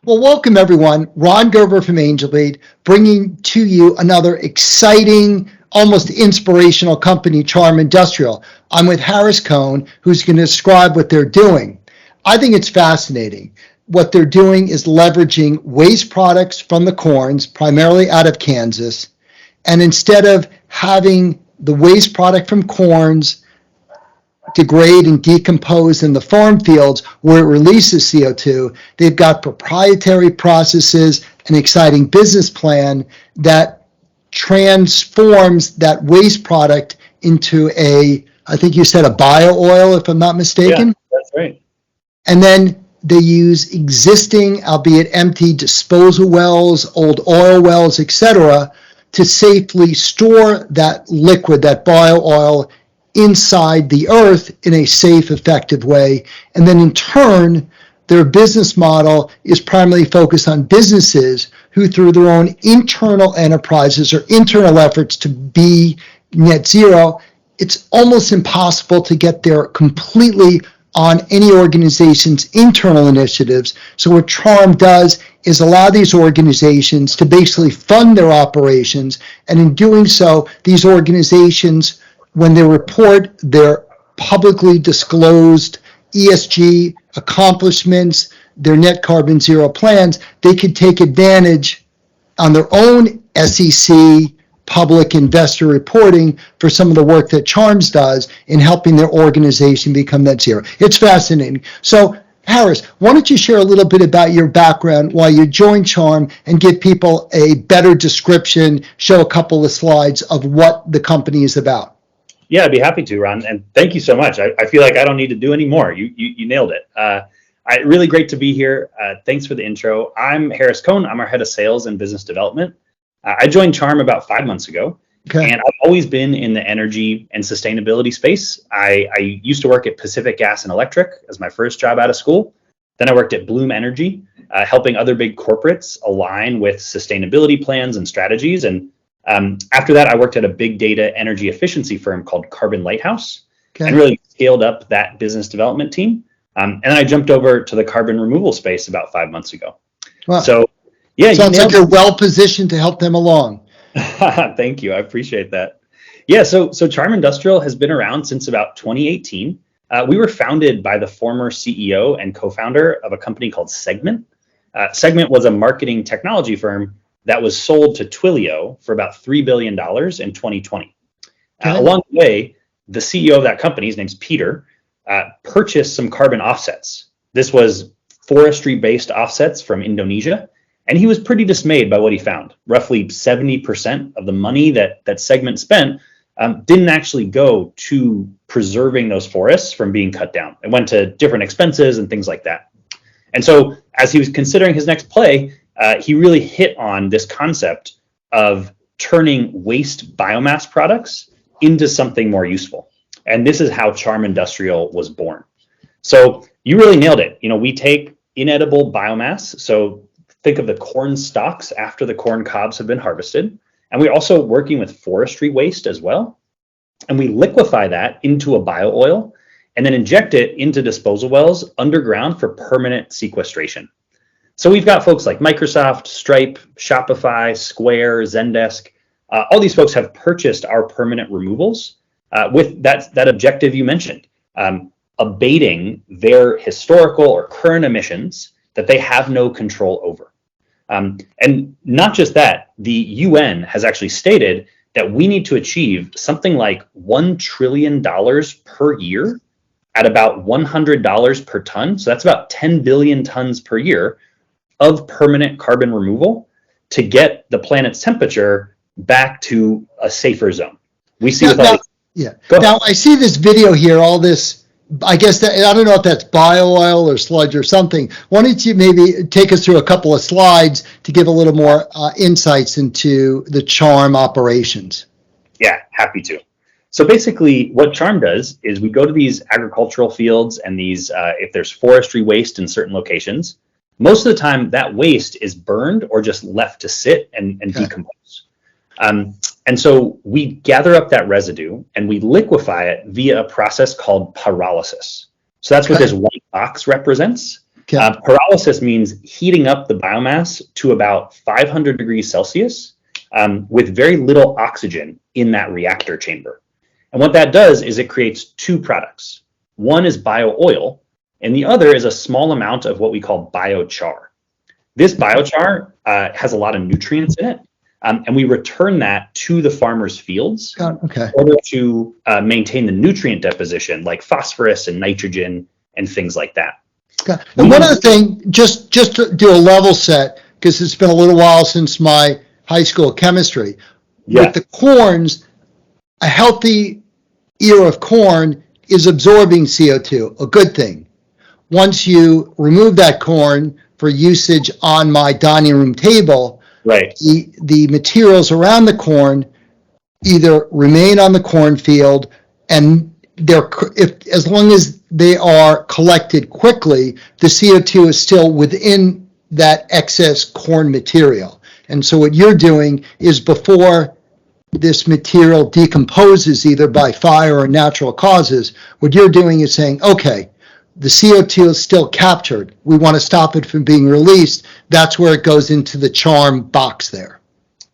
Well, welcome everyone. Ron Gerber from Angel Lead, bringing to you another exciting, almost inspirational company, Charm Industrial. I'm with Harris Cohn, who's going to describe what they're doing. I think it's fascinating. What they're doing is leveraging waste products from the corns, primarily out of Kansas, and instead of having the waste product from corns degrade and decompose in the farm fields where it releases CO2. They've got proprietary processes, an exciting business plan that transforms that waste product into I think you said a bio oil, if I'm not mistaken. Yeah, that's right. And then they use existing, albeit empty, disposal wells, old oil wells, etc., to safely store that liquid, that bio oil, inside the earth in a safe, effective way. And then in turn, their business model is primarily focused on businesses who, through their own internal enterprises or internal efforts to be net zero, it's almost impossible to get there completely on any organization's internal initiatives. So what Charm does is allow these organizations to basically fund their operations. And in doing so, these organizations, when they report their publicly disclosed ESG accomplishments, their net carbon zero plans, they could take advantage on their own SEC public investor reporting for some of the work that Charms does in helping their organization become net zero. It's fascinating. So Harris, why don't you share a little bit about your background, why you joined Charm, and give people a better description, show a couple of slides of what the company is about. Yeah, I'd be happy to, Ron. And thank you so much. I feel like I don't need to do any more. You nailed it. Really great to be here. Thanks for the intro. I'm Harris Cohn. I'm our head of sales and business development. I joined Charm about 5 months ago. Okay. And I've always been in the energy and sustainability space. I used to work at Pacific Gas and Electric as my first job out of school. Then I worked at Bloom Energy, helping other big corporates align with sustainability plans and strategies. And after that, I worked at a big data energy efficiency firm called Carbon Lighthouse, and really scaled up that business development team. And then I jumped over to the carbon removal space about 5 months ago. Wow. So, yeah. Sounds like you're well positioned to help them along. Thank you. I appreciate that. Yeah, so Charm Industrial has been around since about 2018. We were founded by the former CEO and co-founder of a company called Segment. Segment was a marketing technology firm that was sold to Twilio for about $3 billion in 2020. Along the way, the CEO of that company, his name's Peter, purchased some carbon offsets. This was forestry-based offsets from Indonesia, and he was pretty dismayed by what he found. Roughly 70% of the money that Segment spent didn't actually go to preserving those forests from being cut down. It went to different expenses and things like that. And so as he was considering his next play, he really hit on this concept of turning waste biomass products into something more useful. And this is how Charm Industrial was born. So you really nailed it. We take inedible biomass. So think of the corn stalks after the corn cobs have been harvested. And we're also working with forestry waste as well. And we liquefy that into a bio oil and then inject it into disposal wells underground for permanent sequestration. So we've got folks like Microsoft, Stripe, Shopify, Square, Zendesk. All these folks have purchased our permanent removals with that objective you mentioned, abating their historical or current emissions that they have no control over. And not just that, the UN has actually stated that we need to achieve something like $1 trillion per year at about $100 per ton. So that's about 10 billion tons per year of permanent carbon removal to get the planet's temperature back to a safer zone. We see now, Now I see this video here, all this, I guess that, I don't know if that's bio oil or sludge or something. Why don't you maybe take us through a couple of slides to give a little more insights into the Charm operations? Yeah, happy to. So basically what Charm does is we go to these agricultural fields and these, if there's forestry waste in certain locations, most of the time that waste is burned or just left to sit and decompose. And so we gather up that residue and we liquefy it via a process called pyrolysis. So that's what this white box represents. Okay. Pyrolysis means heating up the biomass to about 500 degrees Celsius with very little oxygen in that reactor chamber. And what that does is it creates two products. One is bio-oil, and the other is a small amount of what we call biochar. This biochar has a lot of nutrients in it, and we return that to the farmers' fields Okay. in order to maintain the nutrient deposition like phosphorus and nitrogen and things like that. And one other thing, just to do a level set, because it's been a little while since my high school chemistry. Yeah. With the corns, a healthy ear of corn is absorbing CO2, a good thing. Once you remove that corn for usage on my dining room table, Right. the materials around the corn either remain on the cornfield, and as long as they are collected quickly, the CO2 is still within that excess corn material. And so what you're doing is, before this material decomposes either by fire or natural causes, what you're doing is saying, okay, the CO2 is still captured. We want to stop it from being released. That's where it goes into the charm box there.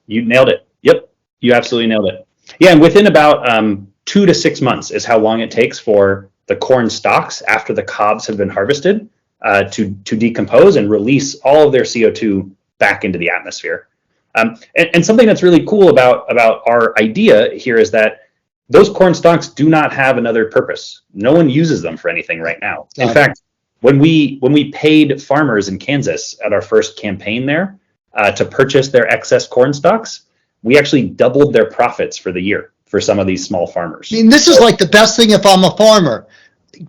You nailed it. Yep, you absolutely nailed it. Yeah, and within about 2 to 6 months is how long it takes for the corn stalks, after the cobs have been harvested, to decompose and release all of their CO2 back into the atmosphere. And something that's really cool about our idea here is that those corn stalks do not have another purpose. No one uses them for anything right now. In fact, when we paid farmers in Kansas at our first campaign there to purchase their excess corn stalks, we actually doubled their profits for the year for some of these small farmers. I mean, this is like the best thing if I'm a farmer.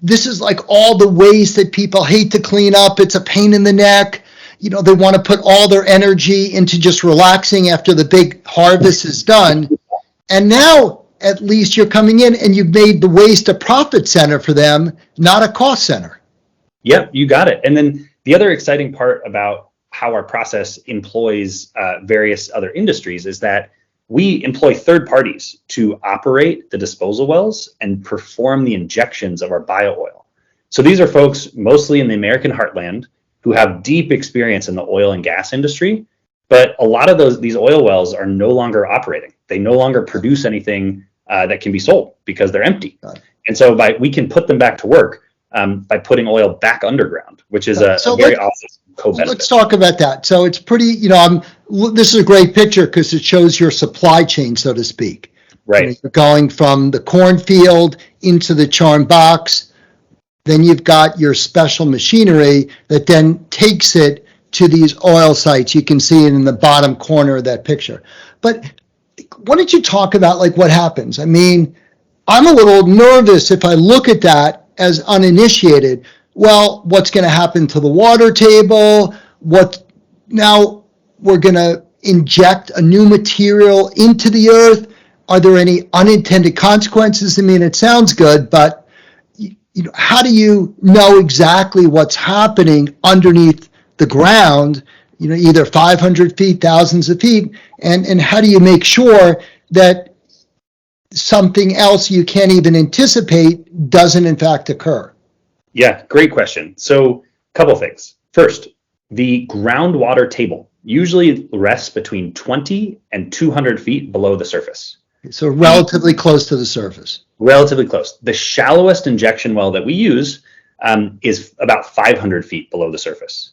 This is like all the waste that people hate to clean up. It's a pain in the neck. You know, they want to put all their energy into just relaxing after the big harvest is done. And now, at least you're coming in and you've made the waste a profit center for them, not a cost center. Yep, you got it. And then the other exciting part about how our process employs various other industries is that we employ third parties to operate the disposal wells and perform the injections of our bio-oil. So these are folks mostly in the American heartland who have deep experience in the oil and gas industry, but a lot of these oil wells are no longer operating. They no longer produce anything that can be sold because they're empty. And so we can put them back to work by putting oil back underground, which is a very awesome co-benefit. Let's talk about that. So it's pretty, this is a great picture because it shows your supply chain, so to speak. Right. You're going from the cornfield into the charm box. Then you've got your special machinery that then takes it to these oil sites. You can see it in the bottom corner of that picture. But why don't you talk about like what happens? I mean, I'm a little nervous if I look at that as uninitiated. Well, what's going to happen to the water table? Now we're going to inject a new material into the earth. Are there any unintended consequences? I mean, it sounds good, but how do you know exactly what's happening underneath the ground, either 500 feet, thousands of feet, and how do you make sure that something else you can't even anticipate doesn't in fact occur? Yeah, great question. So a couple things. First, the groundwater table usually rests between 20 and 200 feet below the surface. So relatively close to the surface. Relatively close. The shallowest injection well that we use is about 500 feet below the surface.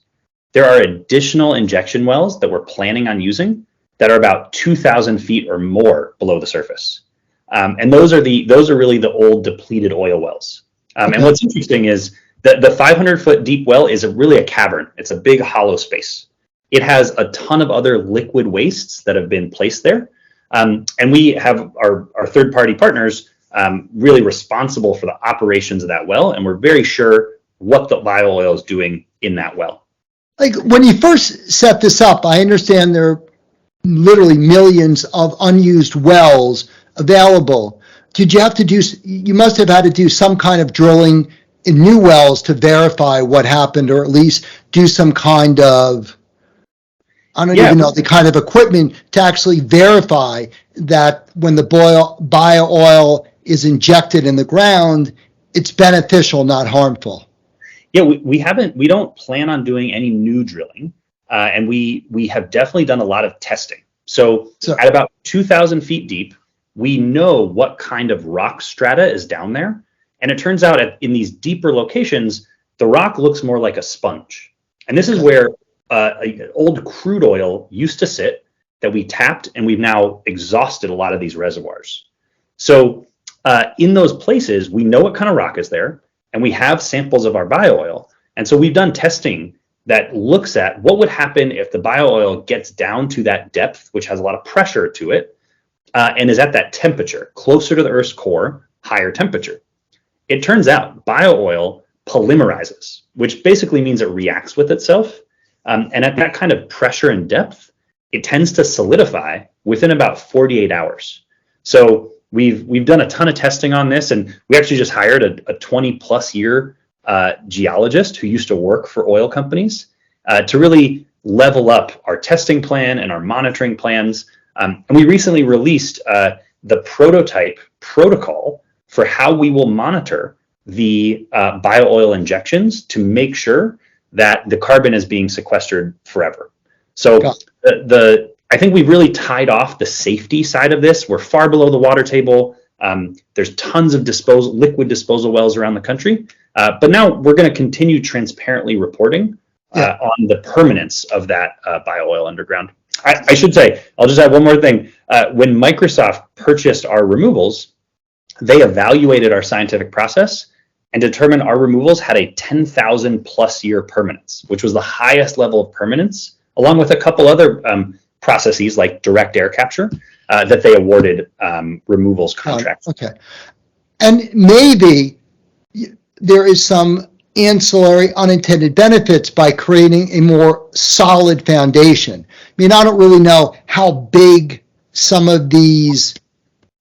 There are additional injection wells that we're planning on using that are about 2,000 feet or more below the surface. And those are really the old depleted oil wells. And what's interesting is that the 500-foot deep well is really a cavern. It's a big hollow space. It has a ton of other liquid wastes that have been placed there. And we have our third-party partners really responsible for the operations of that well, and we're very sure what the bio-oil is doing in that well. Like when you first set this up, I understand there are literally millions of unused wells available. You must have had to do some kind of drilling in new wells to verify what happened, or at least do some kind of, I don't even know the kind of equipment to actually verify that when the bio-oil is injected in the ground, it's beneficial, not harmful. Yeah, we don't plan on doing any new drilling, and we have definitely done a lot of testing. So So, at about 2,000 feet deep, we know what kind of rock strata is down there, and it turns out in these deeper locations, the rock looks more like a sponge, and this is where old crude oil used to sit that we tapped, and we've now exhausted a lot of these reservoirs. So in those places, we know what kind of rock is there, and we have samples of our bio-oil. And so we've done testing that looks at what would happen if the bio-oil gets down to that depth, which has a lot of pressure to it, and is at that temperature, closer to the Earth's core, higher temperature. It turns out bio-oil polymerizes, which basically means it reacts with itself. And at that kind of pressure and depth, it tends to solidify within about 48 hours. So we've done a ton of testing on this, and we actually just hired a 20 plus year geologist who used to work for oil companies to really level up our testing plan and our monitoring plans. And we recently released the prototype protocol for how we will monitor the bio-oil injections to make sure that the carbon is being sequestered forever. So I think we've really tied off the safety side of this. We're far below the water table. There's tons of liquid disposal wells around the country. But now we're going to continue transparently reporting on the permanence of that bio-oil underground. I should say, I'll just add one more thing. When Microsoft purchased our removals, they evaluated our scientific process and determined our removals had a 10,000 plus year permanence, which was the highest level of permanence, along with a couple other processes like direct air capture that they awarded removals contracts. Okay. And maybe there is some ancillary unintended benefits by creating a more solid foundation. I mean, I don't really know how big some of these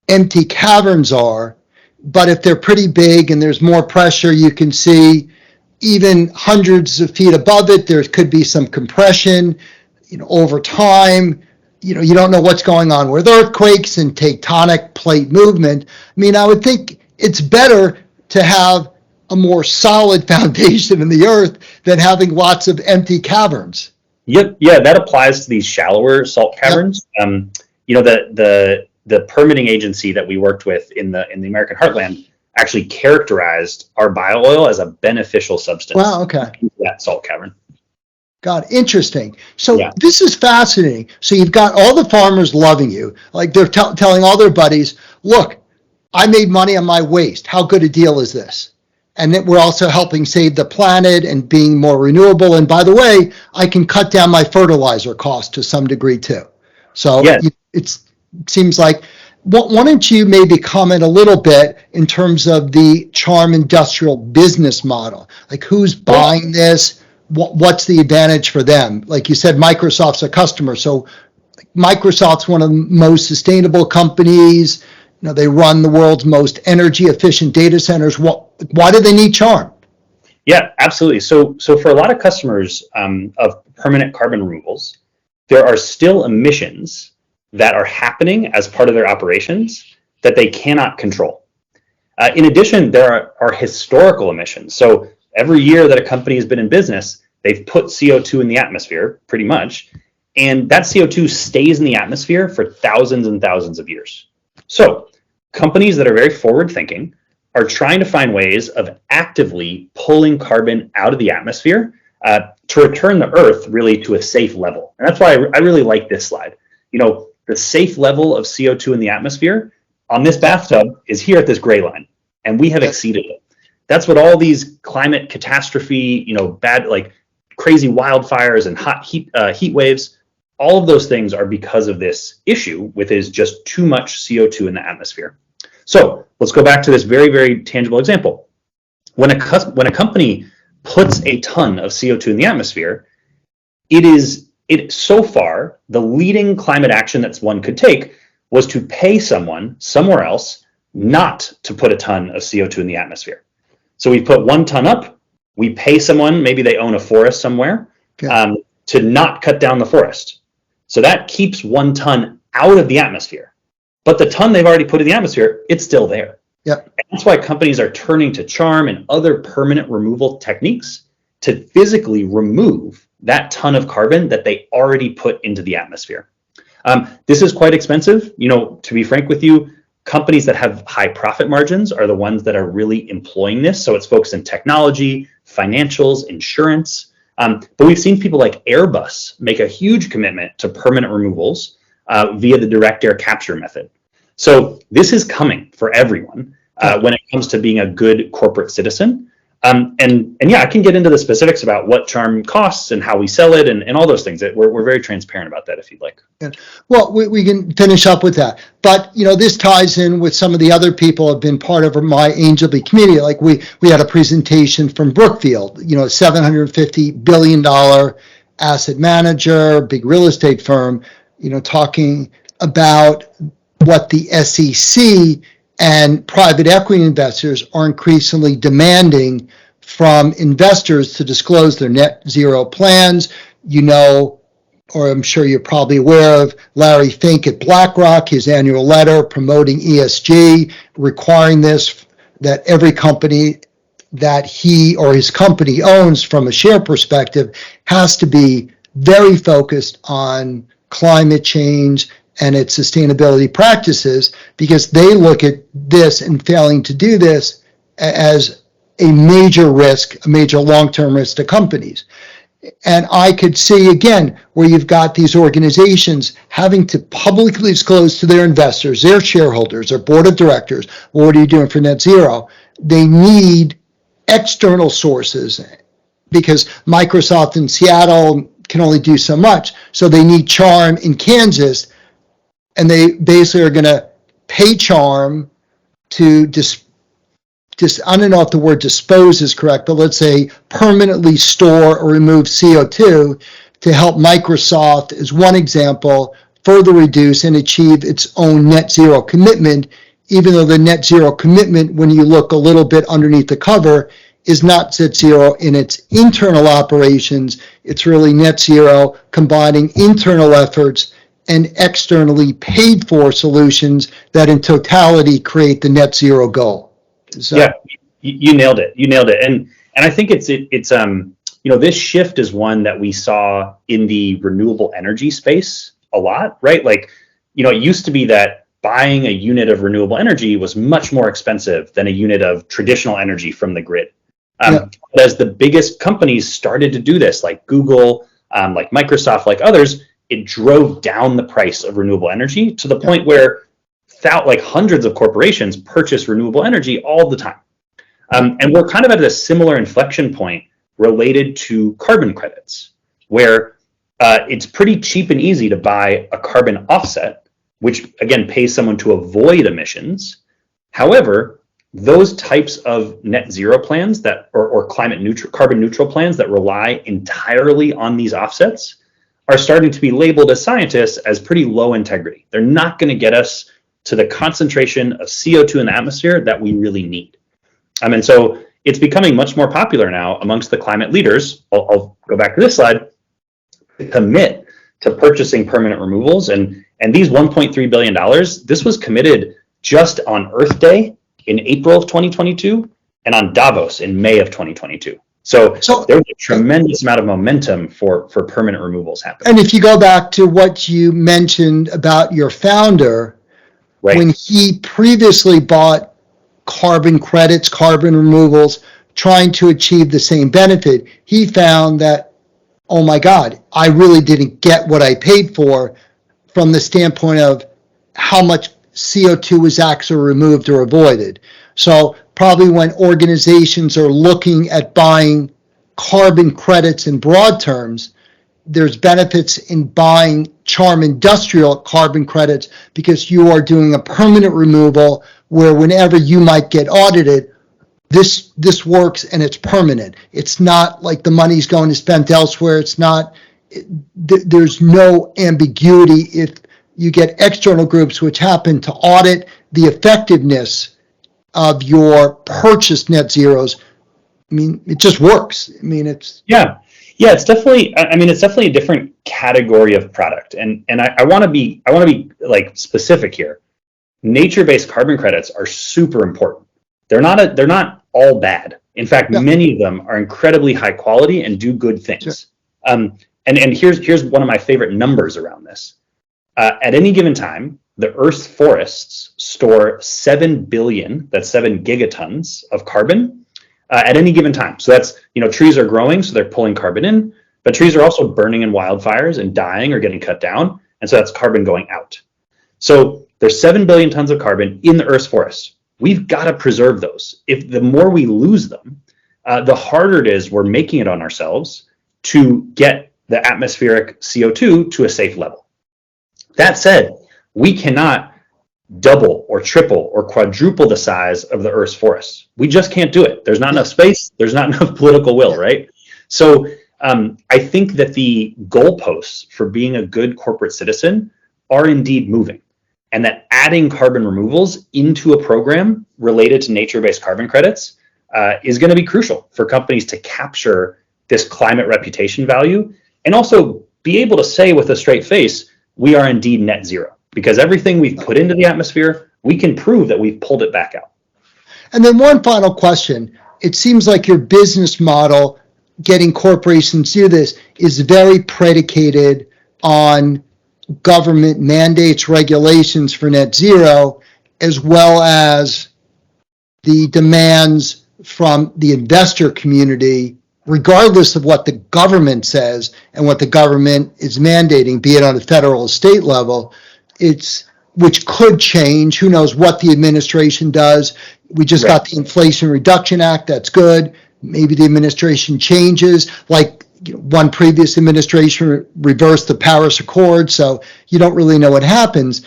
empty caverns are, but if they're pretty big and there's more pressure, you can see even hundreds of feet above it, there could be some compression, over time. You don't know what's going on with earthquakes and tectonic plate movement. I mean, I would think it's better to have a more solid foundation in the earth than having lots of empty caverns. Yep. Yeah, that applies to these shallower salt caverns. Yep. The permitting agency that we worked with in the American Heartland actually characterized our bio-oil as a beneficial substance. Wow, okay. In that salt cavern. God, interesting. So This is fascinating. So you've got all the farmers loving you, like they're telling all their buddies, look, I made money on my waste. How good a deal is this? And that we're also helping save the planet and being more renewable. And by the way, I can cut down my fertilizer cost to some degree too. So it seems like, why don't you maybe comment a little bit in terms of the Charm Industrial business model? Like who's buying this? What's the advantage for them? Like you said, Microsoft's a customer. So Microsoft's one of the most sustainable companies. They run the world's most energy efficient data centers. Why do they need Charm? Yeah, absolutely. So for a lot of customers of permanent carbon removals, there are still emissions that are happening as part of their operations that they cannot control. In addition, there are historical emissions. So every year that a company has been in business, they've put CO2 in the atmosphere, pretty much, and that CO2 stays in the atmosphere for thousands and thousands of years. So companies that are very forward-thinking are trying to find ways of actively pulling carbon out of the atmosphere to return the Earth really to a safe level. And that's why I really like this slide. The safe level of CO2 in the atmosphere on this bathtub is here at this gray line, and we have exceeded it. That's what all these climate catastrophe, bad, like crazy wildfires and hot heat waves, all of those things are because of this issue with is just too much CO2 in the atmosphere. So let's go back to this very, very tangible example. When a company puts a ton of CO2 in the atmosphere, so far, the leading climate action that one could take was to pay someone somewhere else not to put a ton of CO2 in the atmosphere. So we put 1 ton up, we pay someone, maybe they own a forest somewhere, to not cut down the forest. So that keeps 1 ton out of the atmosphere. But the ton they've already put in the atmosphere, it's still there. Yep. And that's why companies are turning to Charm and other permanent removal techniques to physically remove that ton of carbon that they already put into the atmosphere. This is quite expensive. To be frank with you, companies that have high profit margins are the ones that are really employing this. So it's folks in technology, financials, insurance. But we've seen people like Airbus make a huge commitment to permanent removals via the direct air capture method. So this is coming for everyone when it comes to being a good corporate citizen. And yeah, I can get into the specifics about what Charm costs and how we sell it and all those things. We're very transparent about that if you'd like. Well, we can finish up with that. But, this ties in with some of the other people who have been part of my Angel Bee community. Like we had a presentation from Brookfield, $750 billion asset manager, big real estate firm, talking about what the SEC and private equity investors are increasingly demanding from investors to disclose their net zero plans. Or I'm sure you're probably aware of Larry Fink at BlackRock, his annual letter promoting ESG, requiring this, that every company that he or his company owns from a share perspective has to be very focused on climate change and its sustainability practices, because they look at this and failing to do this as a major risk, a major long-term risk to companies. And I could see, again, where you've got these organizations having to publicly disclose to their investors, their shareholders, their board of directors, well, what are you doing for net zero? They need external sources because Microsoft in Seattle can only do so much. So they need Charm in Kansas, and they basically are going to pay Charm to I don't know if the word dispose is correct, but let's say permanently store or remove CO2 to help Microsoft, as one example, further reduce and achieve its own net zero commitment, even though the net zero commitment, when you look a little bit underneath the cover, is not net zero in its internal operations. It's really net zero combining internal efforts and externally paid for solutions that in totality create the net zero goal. So, yeah, you nailed it. And I think it's this shift is one that we saw in the renewable energy space a lot, right? Like, it used to be that buying a unit of renewable energy was much more expensive than a unit of traditional energy from the grid. But as the biggest companies started to do this, like Google, like Microsoft, like others, it drove down the price of renewable energy to the point where hundreds of corporations purchase renewable energy all the time. And we're kind of at a similar inflection point related to carbon credits, where it's pretty cheap and easy to buy a carbon offset, which again pays someone to avoid emissions. However, those types of net zero plans or carbon neutral plans that rely entirely on these offsets are starting to be labeled as scientists as pretty low integrity. They're not going to get us to the concentration of CO2 in the atmosphere that we really need. And so it's becoming much more popular now amongst the climate leaders. I'll go back to this slide, to commit to purchasing permanent removals. And these $1.3 billion, this was committed just on Earth Day in April of 2022 and on Davos in May of 2022. So there's a tremendous amount of momentum for permanent removals happening. And if you go back to what you mentioned about your founder, right, when he previously bought carbon credits, carbon removals, trying to achieve the same benefit, he found that, oh my God, I really didn't get what I paid for from the standpoint of how much CO2 was actually removed or avoided. So probably when organizations are looking at buying carbon credits in broad terms, there's benefits in buying Charm Industrial carbon credits because you are doing a permanent removal where whenever you might get audited, this works and it's permanent. It's not like the money's going to spent elsewhere. It's not, there's no ambiguity if you get external groups which happen to audit the effectiveness of your purchased net zeros. I mean, it just works. I mean, it's... Yeah, it's definitely a different category of product. And I want to be like specific here. Nature-based carbon credits are super important. They're not all bad In fact, Yeah, many of them are incredibly high quality and do good sure. things. And here's one of my favorite numbers around this. At any given time, the Earth's forests store 7 billion, that's 7 gigatons of carbon at any given time. So that's, trees are growing, so they're pulling carbon in, but trees are also burning in wildfires and dying or getting cut down. And so that's carbon going out. So there's 7 billion tons of carbon in the Earth's forests. We've got to preserve those. If the more we lose them, the harder it is we're making it on ourselves to get the atmospheric CO2 to a safe level. That said, we cannot double or triple or quadruple the size of the Earth's forests. We just can't do it. There's not enough space. There's not enough political will, right? So I think that the goalposts for being a good corporate citizen are indeed moving, and that adding carbon removals into a program related to nature-based carbon credits is going to be crucial for companies to capture this climate reputation value and also be able to say with a straight face, we are indeed net zero, because everything we've put into the atmosphere, we can prove that we've pulled it back out. And then one final question. It seems like your business model, getting corporations to do this, is very predicated on government mandates, regulations for net zero, as well as the demands from the investor community, regardless of what the government says and what the government is mandating, be it on a federal or state level, which could change. Who knows what the administration does? We just got the Inflation Reduction Act. That's good. Maybe the administration changes, like one previous administration reversed the Paris Accord, so you don't really know what happens.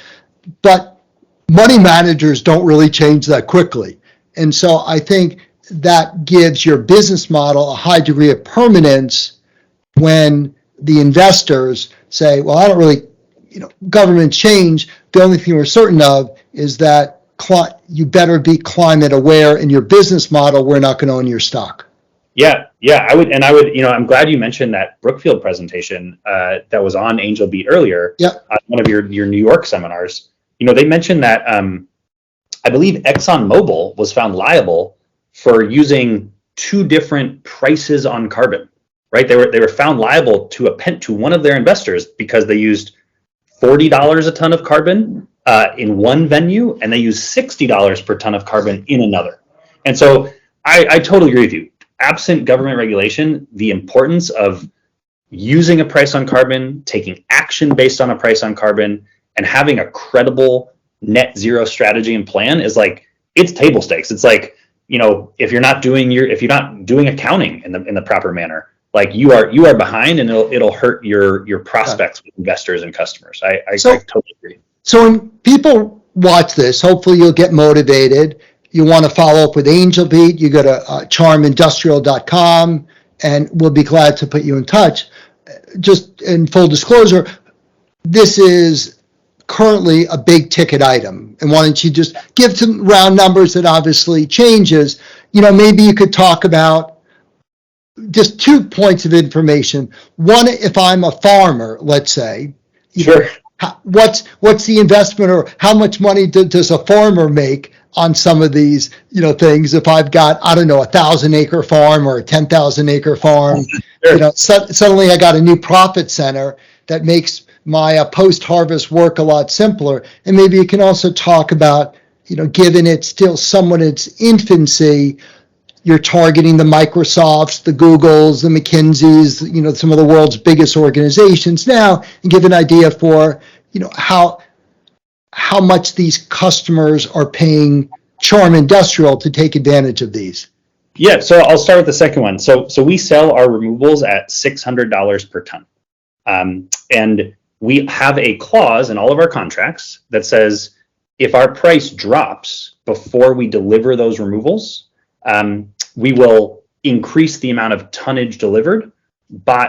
But money managers don't really change that quickly. And so I think that gives your business model a high degree of permanence when the investors say, well, I don't really, government change. The only thing we're certain of is that you better be climate aware in your business model. We're not going to own your stock. Yeah, I would, I'm glad you mentioned that Brookfield presentation that was on Angel Beat earlier. Yeah. One of your New York seminars. They mentioned that I believe ExxonMobil was found liable for using two different prices on carbon. Right? They were found liable to one of their investors because they used $40 a ton of carbon in one venue, and they used $60 per ton of carbon in another. And so I totally agree with you. Absent government regulation, the importance of using a price on carbon, taking action based on a price on carbon, and having a credible net zero strategy and plan is it's table stakes. It's like, if you're not doing accounting in the proper manner, you are behind, and it'll hurt your prospects with investors and customers. I totally agree. So when people watch this, hopefully you'll get motivated. You want to follow up with Angel Beat, you go to charmindustrial.com, and we'll be glad to put you in touch. Just in full disclosure, this is currently a big ticket item. And why don't you just give some round numbers that obviously changes. Maybe you could talk about just 2 points of information. One, if I'm a farmer, let's say, sure. What's the investment, or how much money does a farmer make on some of these, things? If I've got, I don't know, a 1,000-acre farm or a 10,000-acre farm, Sure. Suddenly I got a new profit center that makes my post-harvest work a lot simpler. And maybe you can also talk about, given it's still somewhat in its infancy, you're targeting the Microsofts, the Googles, the McKinseys, some of the world's biggest organizations now, and give an idea for, how much these customers are paying Charm Industrial to take advantage of these. Yeah, so I'll start with the second one. So we sell our removals at $600 per ton. And we have a clause in all of our contracts that says if our price drops before we deliver those removals, we will increase the amount of tonnage delivered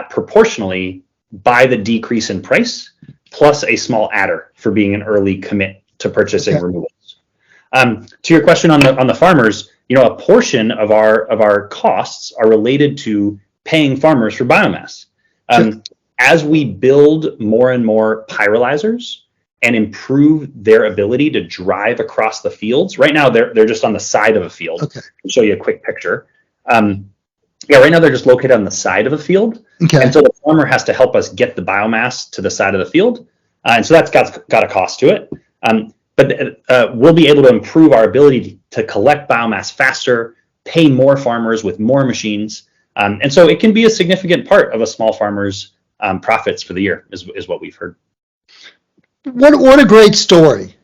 proportionally by the decrease in price, plus a small adder for being an early commit to purchasing removals. To your question on the farmers, a portion of our costs are related to paying farmers for biomass. As we build more and more pyrolyzers and improve their ability to drive across the fields. Right now, they're just on the side of a field. Okay. I'll show you a quick picture. Yeah, right now they're just located on the side of a field. Okay. And so the farmer has to help us get the biomass to the side of the field. And so that's got a cost to it. But we'll be able to improve our ability to collect biomass faster, pay more farmers with more machines. And so it can be a significant part of a small farmer's profits for the year, is what we've heard. What a great story.